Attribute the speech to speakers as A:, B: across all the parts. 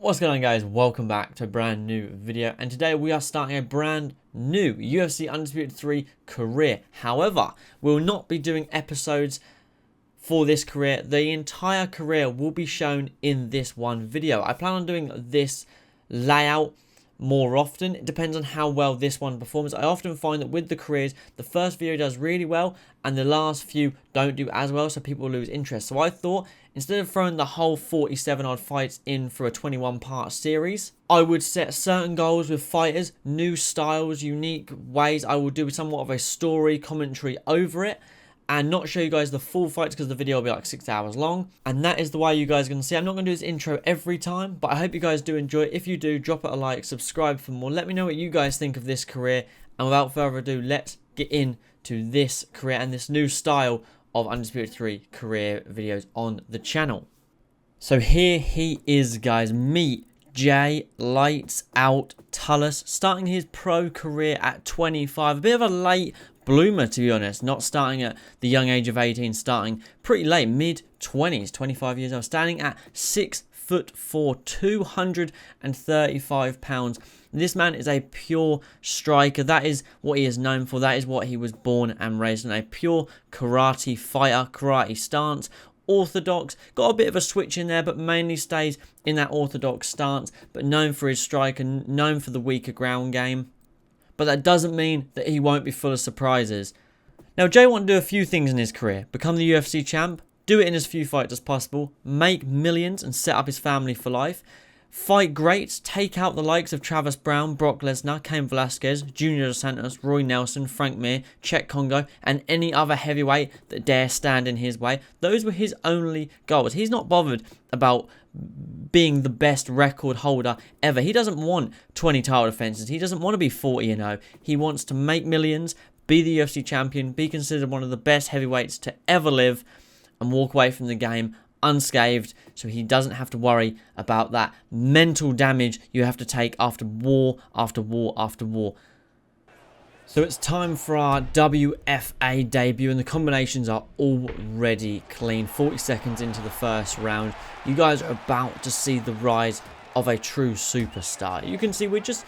A: What's going on, guys? Welcome back to a brand new video, and today we are starting a brand new UFC Undisputed 3 career. However, we'll not be doing episodes for this career. The entire career will be shown in this one video. I plan on doing this layout more often. It depends on how well this one performs. I often find that with the careers, the first video does really well and the last few don't do as well, so people lose interest. So I thought, instead of throwing the whole 47 odd fights in for a 21 part series, I would set certain goals with fighters, new styles, unique ways. I will do somewhat of a story commentary over it and not show you guys the full fights because the video will be like 6 hours long. And that is the way you guys are going to see. I'm not going to do this intro every time, but I hope you guys do enjoy it. If you do, drop it a like, subscribe for more. Let me know what you guys think of this career. And without further ado, let's get into this career and this new style of Undisputed 3 career videos on the channel. So here he is, guys. Meet Jay Lights Out Tullis, starting his pro career at 25. A bit of a late bloomer, to be honest. Not starting at the young age of 18, starting pretty late, mid-20s, 25 years old. Standing at 6'4", 235 pounds. This man is a pure striker. That is what he is known for. That is what he was born and raised in. A pure karate fighter, karate stance. Orthodox, got a bit of a switch in there, but mainly stays in that orthodox stance, but known for his strike and known for the weaker ground game. But that doesn't mean that he won't be full of surprises. Now, Jay wants to do a few things in his career. Become the UFC champ, do it in as few fights as possible, make millions and set up his family for life, fight greats, take out the likes of Travis Brown, Brock Lesnar, Cain Velasquez, Junior Dos Santos, Roy Nelson, Frank Mir, Czech Congo, and any other heavyweight that dare stand in his way. Those were his only goals. He's not bothered about being the best record holder ever. He doesn't want 20 title defenses. He doesn't want to be 40-0. He wants to make millions, be the UFC champion, be considered one of the best heavyweights to ever live, and walk away from the game unscathed, so he doesn't have to worry about that mental damage you have to take after war after war after war. So it's time for our WFA debut, and the combinations are already clean. 40 seconds into the first round, you guys are about to see the rise of a true superstar. You can see we're just,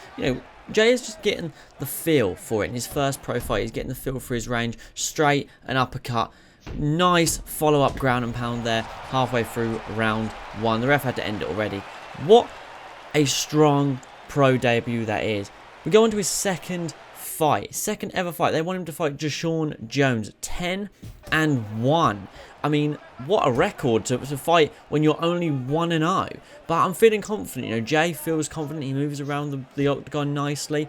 A: Jay is just getting the feel for it. In his first pro fight, he's getting the feel for his range. Straight and uppercut. Nice follow-up ground and pound there halfway through round one. The ref had to end it already. What a strong pro debut that is. We go on to his second fight. Second ever fight. They want him to fight Deshaun Jones. 10-1. I mean, what a record to fight when you're only 1-0. But I'm feeling confident. Jay feels confident. He moves around the octagon nicely.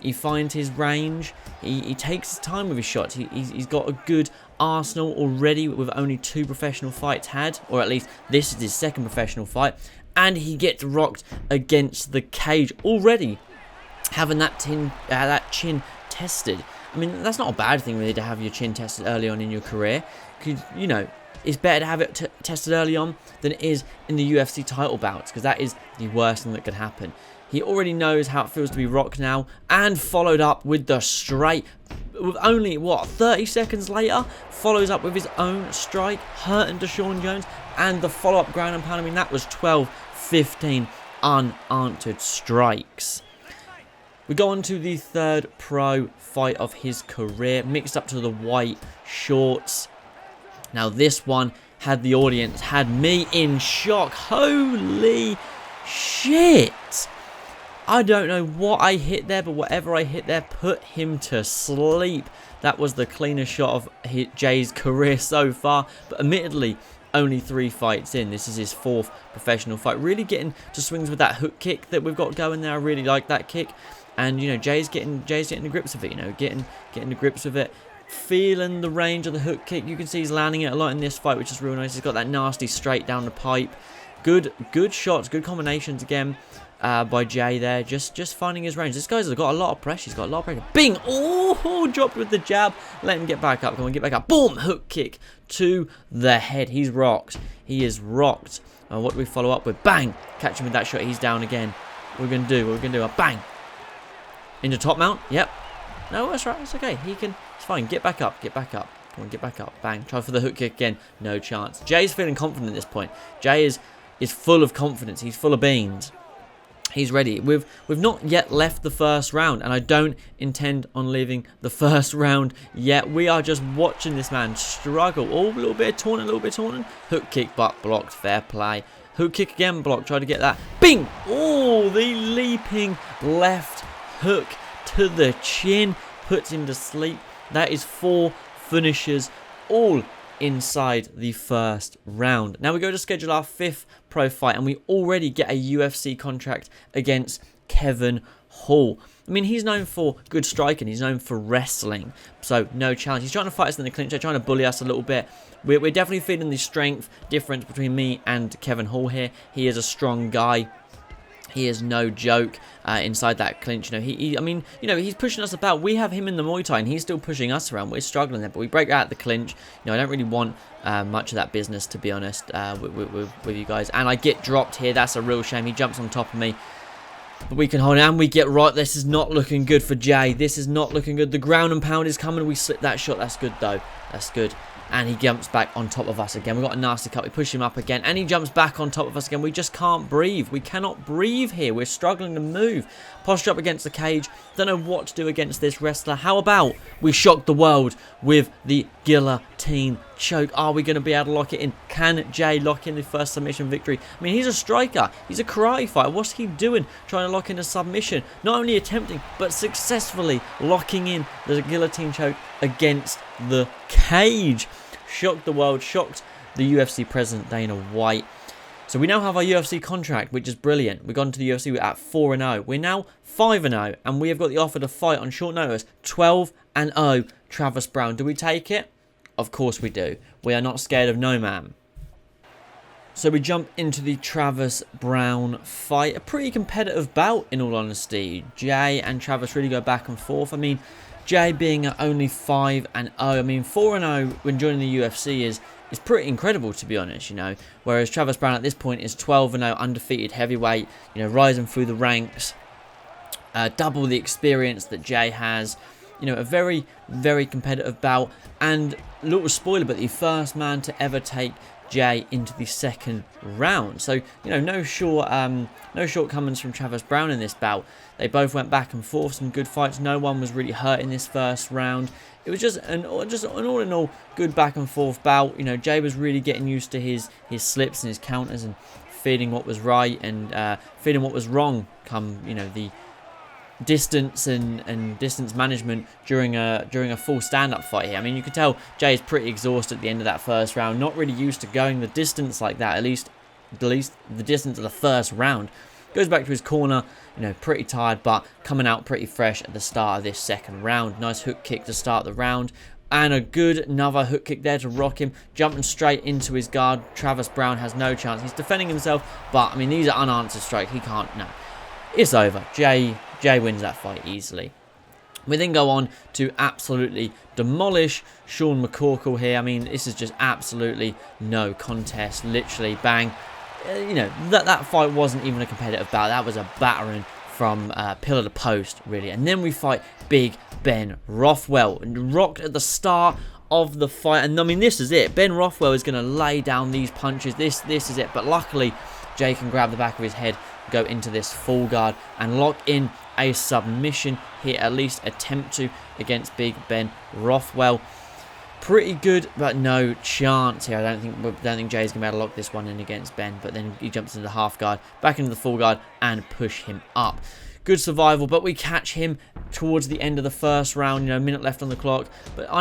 A: He finds his range. He takes his time with his shots. He's got a good arsenal already with only 2 professional fights had. Or at least this is his second professional fight. And he gets rocked against the cage already. Having that chin tested. I mean, that's not a bad thing really to have your chin tested early on in your career. Because, it's better to have it tested early on than it is in the UFC title bouts. Because that is the worst thing that could happen. He already knows how it feels to be rocked now, and followed up with the straight, with only, 30 seconds later, follows up with his own strike, hurting Deshaun Jones, and the follow-up ground and pound. I mean, that was 12-15 unanswered strikes. We go on to the third pro fight of his career, mixed up to the white shorts. Now, this one had the audience, had me in shock. Holy shit! I don't know what I hit there, but whatever I hit there put him to sleep. That was the cleanest shot of Jay's career so far. But admittedly, only 3 fights in. This is his 4th professional fight. Really getting to swings with that hook kick that we've got going there. I really like that kick. And, Jay's getting the grips of it, getting the grips of it. Feeling the range of the hook kick. You can see he's landing it a lot in this fight, which is real nice. He's got that nasty straight down the pipe. Good shots, good combinations again. By Jay there, just finding his range. This guy's got a lot of pressure. He's got a lot of pressure. Bing! Oh, dropped with the jab. Let him get back up. Come on, get back up. Boom! Hook kick to the head. He's rocked. He is rocked. What do we follow up with? Bang! Catch him with that shot. He's down again. What are we going to do? What are we going to do? A bang! Into top mount. Yep. No, that's right. It's okay. It's fine. Get back up. Get back up. Come on, get back up. Bang. Try for the hook kick again. No chance. Jay's feeling confident at this point. Jay is full of confidence. He's full of beans. He's ready. We've not yet left the first round, and I don't intend on leaving the first round yet. We are just watching this man struggle. Oh, a little bit of taunting, a little bit of taunting. Hook kick, but blocked. Fair play. Hook kick again, blocked. Try to get that. Bing! Oh, the leaping left hook to the chin. Puts him to sleep. That is 4 finishes, all inside the first round. Now we go to schedule our 5th pro fight, and we already get a UFC contract against Kevin Hall. I mean, he's known for good striking, he's known for wrestling, so no challenge. He's trying to fight us in the clinch, they're trying to bully us a little bit. We're definitely feeling the strength difference between me and Kevin Hall here. He is a strong guy. He is no joke inside that clinch. I mean, he's pushing us about. We have him in the Muay Thai, and he's still pushing us around. We're struggling there, but we break out the clinch. I don't really want much of that business, to be honest, with you guys. And I get dropped here. That's a real shame. He jumps on top of me. But we can hold it, and we get right. This is not looking good for Jay. This is not looking good. The ground and pound is coming. We slip that shot. That's good, though. That's good. And he jumps back on top of us again. We've got a nasty cut. We push him up again. And he jumps back on top of us again. We just can't breathe. We cannot breathe here. We're struggling to move. Posture up against the cage. Don't know what to do against this wrestler. How about we shock the world with the guillotine choke? Are we going to be able to lock it in? Can Jay lock in the first submission victory? I mean, he's a striker. He's a karate fighter. What's he doing? Trying to lock in a submission. Not only attempting, but successfully locking in the guillotine choke against the cage. Shocked the world, shocked the UFC president, Dana White. So we now have our UFC contract, which is brilliant. We've gone to the UFC at 4-0. We're now 5-0, and we have got the offer to fight on short notice. 12-0, Travis Browne. Do we take it? Of course we do. We are not scared of no man. So we jump into the Travis Browne fight. A pretty competitive bout, in all honesty. Jay and Travis really go back and forth. I mean, Jay being at only 5-0. I mean, 4-0 when joining the UFC is pretty incredible, to be honest, Whereas Travis Browne at this point is 12-0, undefeated heavyweight, rising through the ranks. Double the experience that Jay has. A very, very competitive bout. And a little spoiler, but the first man to ever take Jay into the second round. So, no shortcomings from Travis Browne in this bout. They both went back and forth, some good fights. No one was really hurt in this first round. It was just an all in all good back and forth bout. Jay was really getting used to his slips and his counters and feeling what was right and feeling what was wrong come, the distance and distance management during a full stand-up fight here. I mean, you could tell Jay is pretty exhausted at the end of that first round, not really used to going the distance like that, at least the distance of the first round. Goes back to his corner, pretty tired, but coming out pretty fresh at the start of this second round. Nice hook kick to start the round. And another hook kick there to rock him. Jumping straight into his guard. Travis Browne has no chance. He's defending himself, but, I mean, these are unanswered strikes. He can't, no. It's over. Jay wins that fight easily. We then go on to absolutely demolish Sean McCorkle here. I mean, this is just absolutely no contest. Literally, bang. That fight wasn't even a competitive bout. That was a battering from pillar to post, really. And then we fight Big Ben Rothwell. And rocked at the start of the fight. And, I mean, this is it. Ben Rothwell is going to lay down these punches. This is it. But luckily, Jay can grab the back of his head, go into this full guard, and lock in a submission here, at least attempt to, against Big Ben Rothwell. Pretty good, but no chance here. I don't think Jay's gonna be able to lock this one in against Ben. But then he jumps into the half guard, back into the full guard, and push him up. Good survival, but we catch him towards the end of the first round. A minute left on the clock, but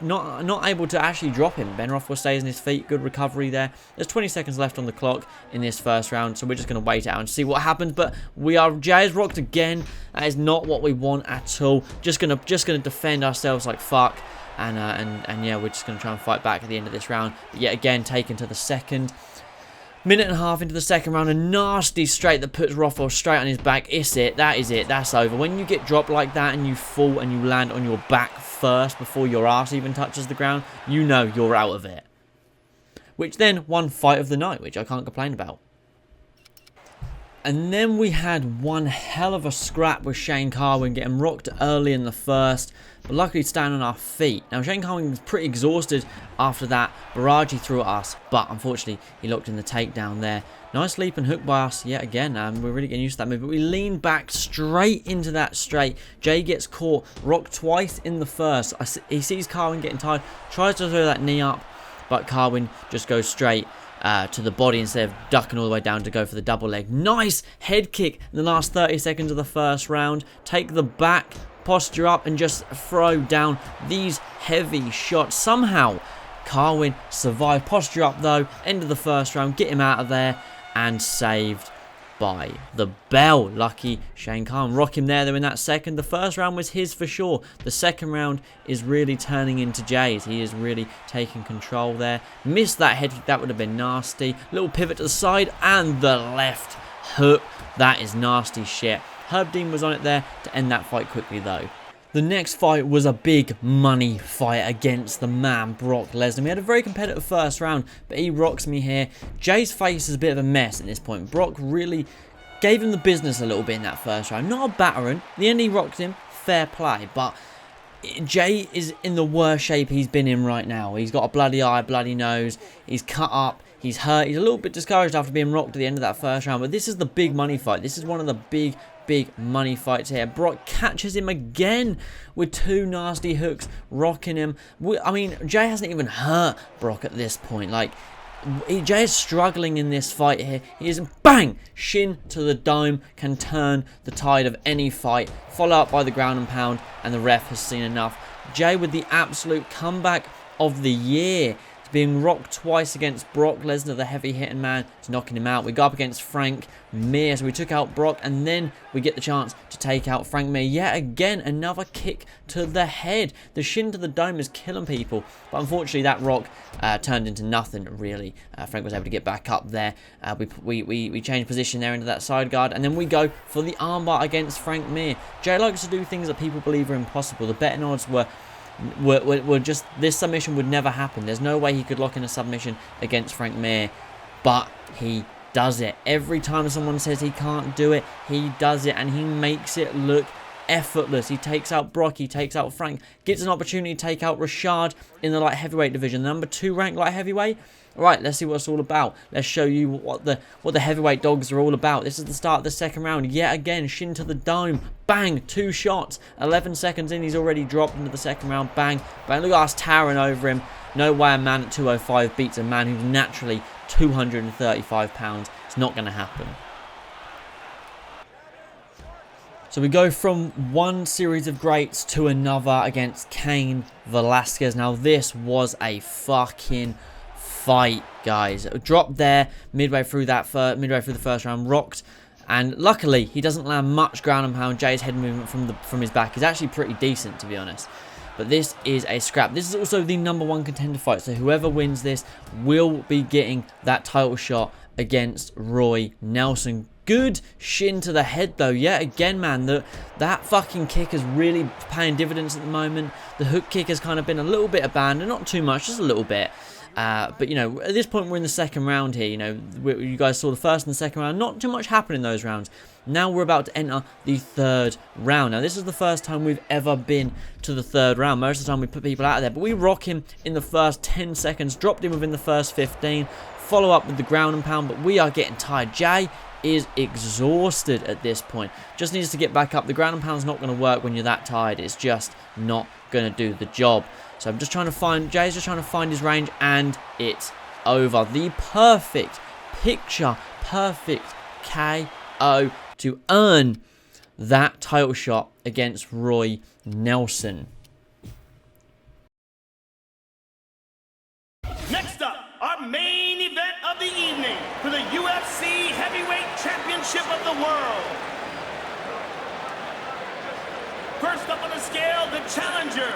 A: not able to actually drop him. Ben Rothwell stays on his feet. Good recovery there. There's 20 seconds left on the clock in this first round, so we're just gonna wait it out and see what happens. But Jay is rocked again. That is not what we want at all. Just gonna defend ourselves like fuck. And yeah, we're just going to try and fight back at the end of this round. But yet again, taken to the second. Minute and a half into the second round, a nasty straight that puts Rothwell straight on his back. It's it. That is it. That's over. When you get dropped like that and you fall and you land on your back first before your ass even touches the ground, you know you're out of it. Which then won fight of the night, which I can't complain about. And then we had one hell of a scrap with Shane Carwin, getting rocked early in the first, but luckily staying on our feet. Now Shane Carwin was pretty exhausted after that barrage he threw at us, but unfortunately he locked in the takedown there. Nice leap and hook by us yet again. We're really getting used to that move, but we lean back straight into that straight. Jay gets caught, rocked twice in the first. He sees Carwin getting tired, tries to throw that knee up, but Carwin just goes straight to the body instead of ducking all the way down to go for the double leg. Nice head kick in the last 30 seconds of the first round. Take the back, posture up, and just throw down these heavy shots. Somehow, Carwin survived. Posture up though, end of the first round, get him out of there, and saved by the bell. Lucky Shane Carwin. Rock him there though in that second. The first round was his for sure. The second round is really turning into Jay's. He is really taking control there. Missed that head kick. That would have been nasty. Little pivot to the side and the left hook. That is nasty shit. Herb Dean was on it there to end that fight quickly though. The next fight was a big money fight against the man Brock Lesnar. We had a very competitive first round, but he rocks me here. Jay's face is a bit of a mess at this point. Brock really gave him the business a little bit in that first round. Not a battering. The end he rocked him, fair play, but Jay is in the worst shape he's been in right now. He's got a bloody eye, bloody nose. He's cut up. He's hurt. He's a little bit discouraged after being rocked at the end of that first round, but this is the big money fight. This is one of the big money fights here. Brock catches him again with two nasty hooks, rocking him. I mean, Jay hasn't even hurt Brock at this point. Like, Jay is struggling in this fight here. He is bang, shin to the dome, can turn the tide of any fight. Follow up by the ground and pound, and the ref has seen enough. Jay with the absolute comeback of the year. Being rocked twice against Brock Lesnar, the heavy hitting man, is knocking him out. We go up against Frank Mir, so we took out Brock, and then we get the chance to take out Frank Mir. Yet again, another kick to the head. The shin to the dome is killing people, but unfortunately that rock turned into nothing really. Frank was able to get back up there. We changed position there into that side guard, and then we go for the armbar against Frank Mir. Jay likes to do things that people believe are impossible. The betting odds were just, this submission would never happen. There's no way he could lock in a submission against Frank Mir, but he does it. Every time someone says he can't do it, he does it, and he makes it look effortless. He takes out Brock, he takes out Frank, gets an opportunity to take out Rashad in the light heavyweight division, the number 2 ranked light heavyweight. Alright, let's see what it's all about. Let's show you what the heavyweight dogs are all about. This is the start of the second round. Yet again, shin to the dome. Bang, 2 shots. 11 seconds in, he's already dropped into the second round. Bang, bang. Look at us towering over him. No way a man at 205 beats a man who's naturally 235 pounds. It's not going to happen. So we go from one series of greats to another against Cain Velasquez. Now this was a fucking fight, guys. Dropped there midway through the first round, rocked, and luckily he doesn't land much ground and pound. Jay's head movement from his back is actually pretty decent, to be honest. But this is a scrap. This is also the number 1 contender fight, so whoever wins this will be getting that title shot against Roy Nelson. Good shin to the head though. Yet again, man, that fucking kick is really paying dividends at the moment. The hook kick has kind of been a little bit abandoned, not too much, just a little bit. But, you know, at this point we're in the second round here. You know, you guys saw the first and the second round. Not too much happened in those rounds. Now we're about to enter the third round. Now, this is the first time we've ever been to the third round. Most of the time we put people out of there. But we rock him in the first 10 seconds. Dropped him within the first 15. Follow up with the ground and pound. But we are getting tired. Jay is exhausted at this point. Just needs to get back up. The ground and pound's not going to work when you're that tired. It's just not going to do the job. So I'm just trying to find, Jay's just trying to find his range, and it's over. The perfect picture, perfect KO to earn that title shot against Roy Nelson.
B: Next up, our main event of the evening for the UFC Heavyweight Championship of the world. First up on the scale, the challenger.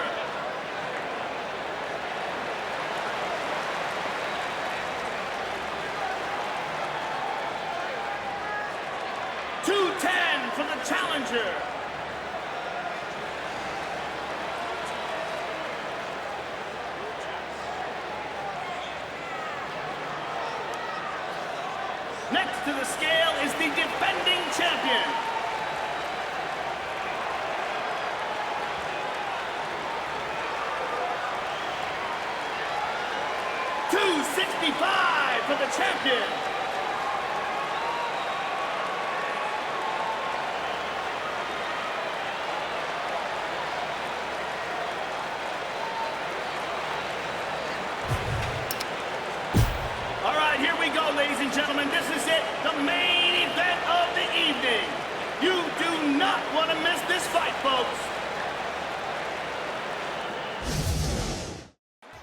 B: From the challenger. Next to the scale is the defender. for the champion. All right, here we go, ladies and gentlemen. This is it, the main event of the evening. You do not want to miss this fight, folks.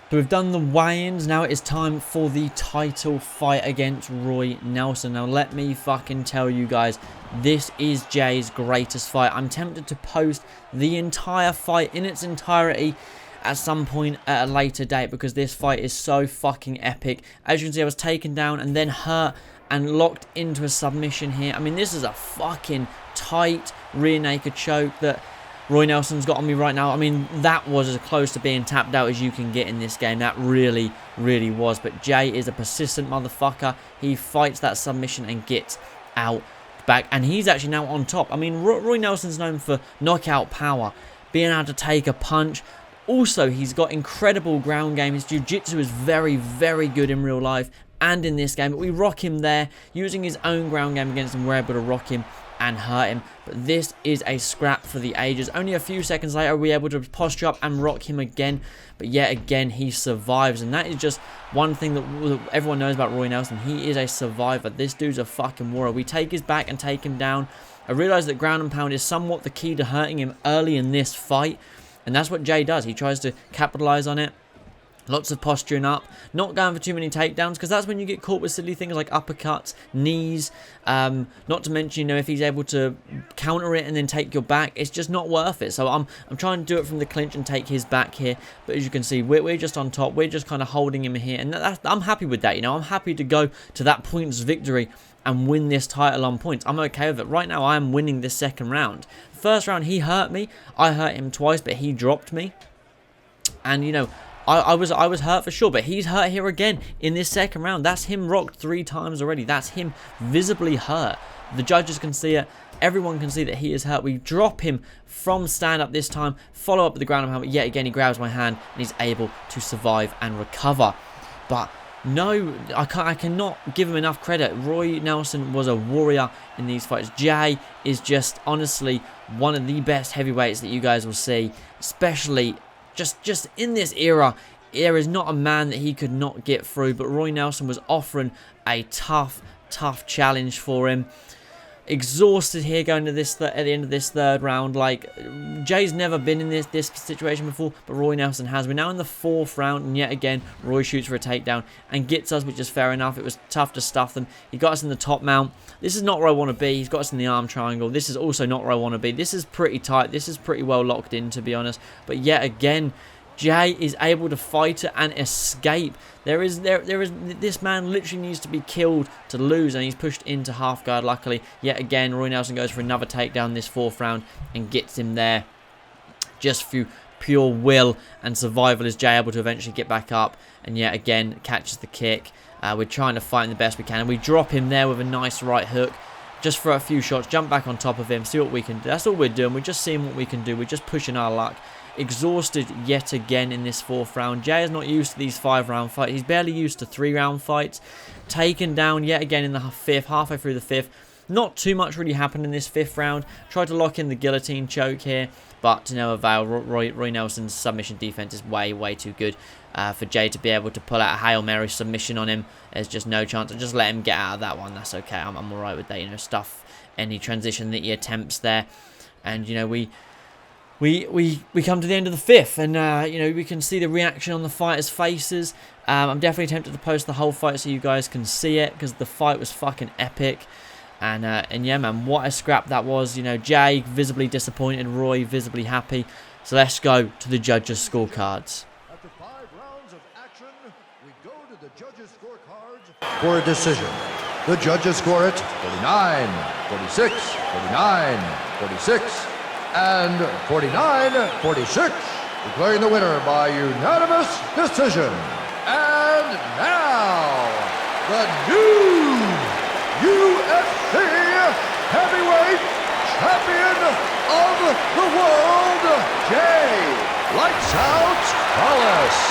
A: So we've done the weigh-ins. Now it is time for the title fight against Roy Nelson. Now let me fucking tell you guys, this is Jay's greatest fight. I'm tempted to post the entire fight in its entirety at some point at a later date, because this fight is so fucking epic. As you can see, I was taken down and then hurt and locked into a submission here. I mean, this is a fucking tight rear naked choke that Roy Nelson's got on me right now. I mean, that was as close to being tapped out as you can get in this game. That really, really was. But Jay is a persistent motherfucker. He fights that submission and gets out back. And he's actually now on top. I mean, Roy Nelson's known for knockout power, being able to take a punch. Also, he's got incredible ground game. His jiu-jitsu is very, very good in real life and in this game. But we rock him there. Using his own ground game against him, we're able to rock him and hurt him. But this is a scrap for the ages. Only a few seconds later, we're able to posture up and rock him again. But yet again, he survives. And that is just one thing that everyone knows about Roy Nelson. He is a survivor. This dude's a fucking warrior. We take his back and take him down. I realize that ground and pound is somewhat the key to hurting him early in this fight. And that's what Jay does. He tries to capitalize on it. Lots of posturing up, not going for too many takedowns, because that's when you get caught with silly things like uppercuts, knees, not to mention, you know, if he's able to counter it and then take your back, it's just not worth it. So I'm trying to do it from the clinch and take his back here, but as you can see, we're just on top, we're just kind of holding him here, and I'm happy with that, you know, I'm happy to go to that points victory and win this title on points. I'm okay with it. Right now, I am winning this second round. First round, he hurt me, I hurt him twice, but he dropped me, and, you know, I was hurt for sure, but he's hurt here again in this second round. That's him rocked 3 times already. That's him visibly hurt. The judges can see it. Everyone can see that he is hurt. We drop him from stand-up this time. Follow up with the ground and pound, but yet again he grabs my hand and he's able to survive and recover. But no, I cannot give him enough credit. Roy Nelson was a warrior in these fights. Jay is just honestly one of the best heavyweights that you guys will see, especially just in this era. There is not a man that he could not get through, but Roy Nelson was offering a tough challenge for him. Exhausted here going to this at the end of this third round. Like, Jay's never been in this situation before, but Roy Nelson has. We're now in the 4th round, and yet again Roy shoots for a takedown and gets us, which is fair enough. It was tough to stuff them. He got us in the top mount. This is not where I want to be. He's got us in the arm triangle. This is also not where I want to be. This is pretty tight. This is pretty well locked in, to be honest. But yet again, Jay is able to fight it and escape. This man literally needs to be killed to lose, and he's pushed into half guard. Luckily, yet again, Roy Nelson goes for another takedown this 4th round and gets him there just through pure will and survival. Is Jay able to eventually get back up and yet again catches the kick. We're trying to fight him the best we can, and we drop him there with a nice right hook. Just for a few shots, jump back on top of him, see what we can do. That's all we're doing. We're just seeing what we can do. We're just pushing our luck. Exhausted yet again in this 4th round. Jay is not used to these 5-round fights. He's barely used to 3-round fights. Taken down yet again in the 5th, halfway through the 5th. Not too much really happened in this 5th round. Tried to lock in the guillotine choke here, but to no avail. Roy Nelson's submission defense is way too good for Jay to be able to pull out a Hail Mary submission on him. There's just no chance. I just let him get out of that one. That's okay. I'm alright with that. You know, stuff any transition that he attempts there. And, you know, we come to the end of the 5th, and you know, we can see the reaction on the fighters' faces. I'm definitely tempted to post the whole fight so you guys can see it, because the fight was fucking epic. And yeah, man, what a scrap that was. You know, Jay visibly disappointed, Roy visibly happy. So let's go to the judges' scorecards.
C: After 5 rounds of action, we go to the judges' scorecards for a decision. The judges score it 49, 46, 49, 46. And 49-46, declaring the winner by unanimous decision. And now, the new UFC Heavyweight Champion of the World, Jay Lights Out Wallace.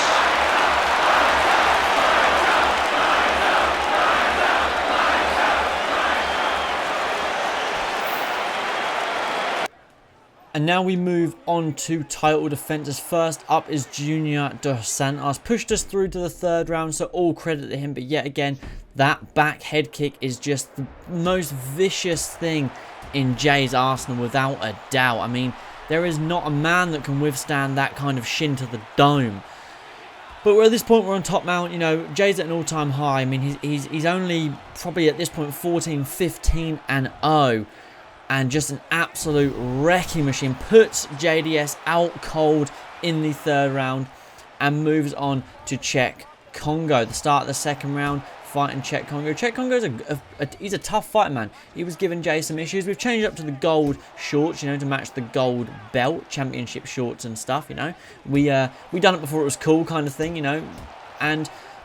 A: And now we move on to title defenses. First up is Junior Dos Santos. Pushed us through to the 3rd round, so all credit to him. But yet again, that back head kick is just the most vicious thing in Jay's arsenal, without a doubt. I mean, there is not a man that can withstand that kind of shin to the dome. But at this point, we're on top mount. You know, Jay's at an all-time high. I mean, he's only probably at this point 14, 15 and 0. And just an absolute wrecking machine. Puts JDS out cold in the 3rd round and moves on to Czech Congo. The start of the 2nd round, fighting Czech Congo. Czech Congo is he's a tough fighter, man. He was giving Jay some issues. We've changed up to the gold shorts, you know, to match the gold belt, championship shorts and stuff, you know. We done it before it was cool kind of thing, you know.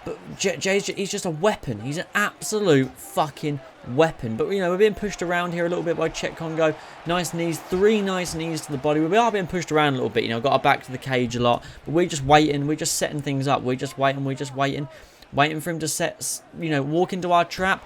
A: But he's just a weapon. He's an absolute fucking weapon. But, you know, we're being pushed around here a little bit by Czech Congo. Nice knees, 3 nice knees to the body. We are being pushed around a little bit, you know, got our back to the cage a lot. But we're just waiting. We're just setting things up. We're just waiting. Waiting for him to set, you know, walk into our trap.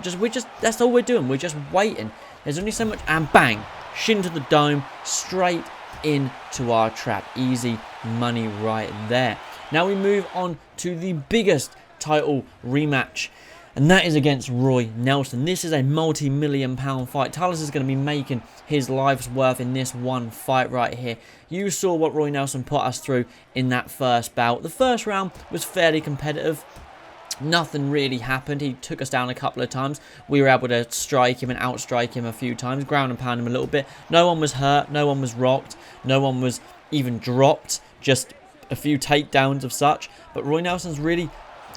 A: That's all we're doing. We're just waiting. There's only so much, and bang, shin to the dome, straight into our trap. Easy money right there. Now we move on to the biggest title rematch, and that is against Roy Nelson. This is a multi-million-pound fight. Talus is going to be making his life's worth in this one fight right here. You saw what Roy Nelson put us through in that first bout. The first round was fairly competitive. Nothing really happened. He took us down a couple of times. We were able to strike him and outstrike him a few times, ground and pound him a little bit. No one was hurt. No one was rocked. No one was even dropped. Just a few takedowns of such. But Roy Nelson's really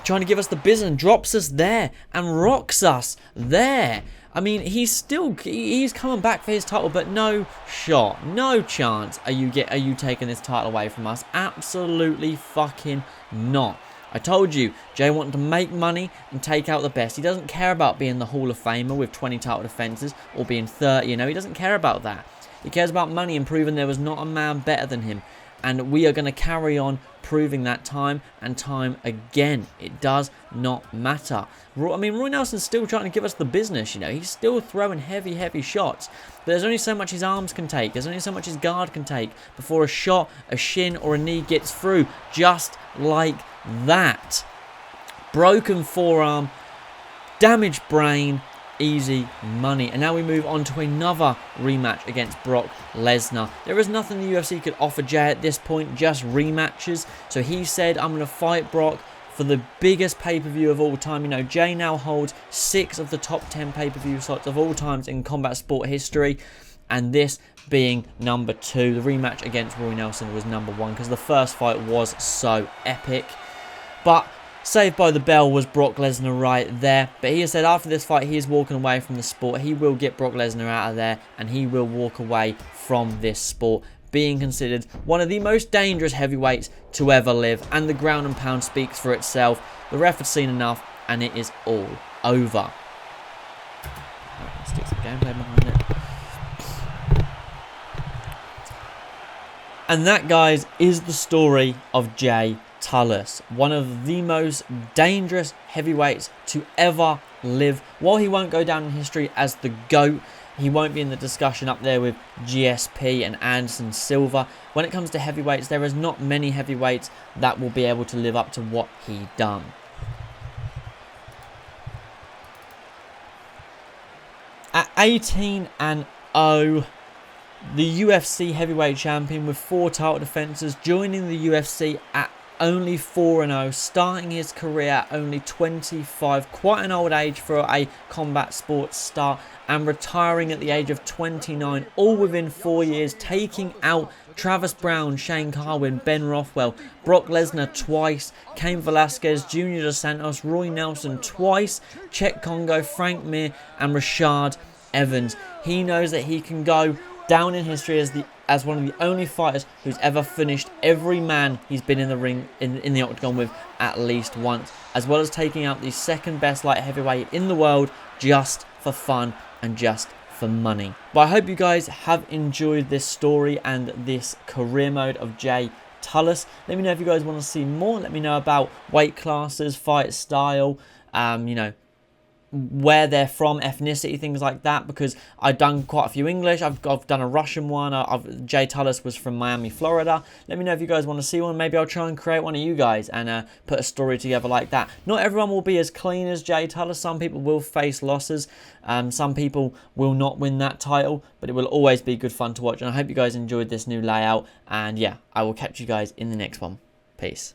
A: trying to give us the business and drops us there and rocks us there. I mean, he's coming back for his title, but no shot, no chance are you taking this title away from us. Absolutely fucking not. I told you, Jay wanted to make money and take out the best. He doesn't care about being the Hall of Famer with 20 title defenses or being 30, you know. He doesn't care about that. He cares about money and proving there was not a man better than him. And we are going to carry on proving that time and time again. It does not matter. I mean, Roy Nelson's still trying to give us the business, you know. He's still throwing heavy shots. But there's only so much his arms can take. There's only so much his guard can take before a shot, a shin, or a knee gets through. Just like that. Broken forearm, damaged brain, easy money. And now we move on to another rematch against Brock Lesnar. There is nothing the UFC could offer Jay at this point, just rematches. So he said, I'm going to fight Brock for the biggest pay-per-view of all time. You know, Jay now holds 6 of the top 10 pay-per-view slots of all times in combat sport history. And this being number 2. The rematch against Roy Nelson was number 1 because the first fight was so epic. But saved by the bell was Brock Lesnar right there. But he has said after this fight he is walking away from the sport. He will get Brock Lesnar out of there and he will walk away from this sport, being considered one of the most dangerous heavyweights to ever live. And the ground and pound speaks for itself. The ref has seen enough and it is all over. Let's stick some gameplay behind it. And that, guys, is the story of Jay Talus, one of the most dangerous heavyweights to ever live. While he won't go down in history as the GOAT, he won't be in the discussion up there with GSP and Anderson Silva. When it comes to heavyweights, there is not many heavyweights that will be able to live up to what he done. At 18 and 0, the UFC heavyweight champion with 4 title defenses, joining the UFC at only 4 and 0, starting his career at only 25, quite an old age for a combat sports star, and retiring at the age of 29, all within 4 years, taking out Travis Brown, Shane Carwin, Ben Rothwell, Brock Lesnar twice, Cain Velasquez, Junior Dos Santos, Roy Nelson twice, Czech Congo, Frank Mir, and Rashad Evans. He knows that he can go down in history as one of the only fighters who's ever finished every man he's been in the ring, in the octagon with, at least once, as well as taking out the second best light heavyweight in the world just for fun and just for money. But I hope you guys have enjoyed this story and this career mode of Jay Talus. Let me know if you guys want to see more. Let me know about weight classes, fight style, you know, where they're from, ethnicity, things like that, because I've done quite a few English. I've done a Russian one. Jay Tullis was from Miami, Florida. Let me know if you guys want to see one. Maybe I'll try and create one of you guys and put a story together like that. Not everyone will be as clean as Jay Tullis. Some people will face losses. Some people will not win that title, but it will always be good fun to watch. And I hope you guys enjoyed this new layout. And yeah, I will catch you guys in the next one. Peace.